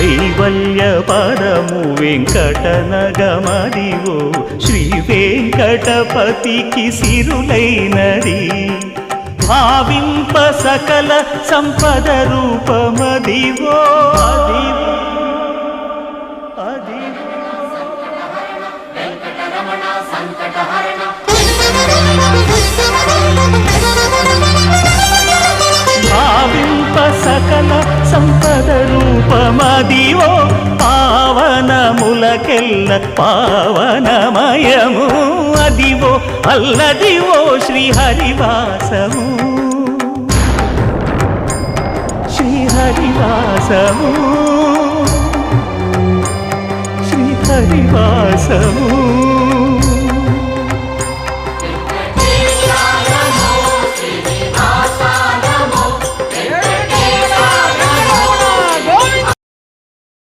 కైవల్య పదము వెంకటనగమదివో శ్రీ వెంకటపతికి సిరులైనది భావింప సకల సంపద రూపమదివో అదివో భావింప సకల సంపద రూపమదివో పావనములకెల్ల పావనమయము అదివో అల్లదివో శ్రీహరివాసము శ్రీహరివాసము శ్రీహరివాసము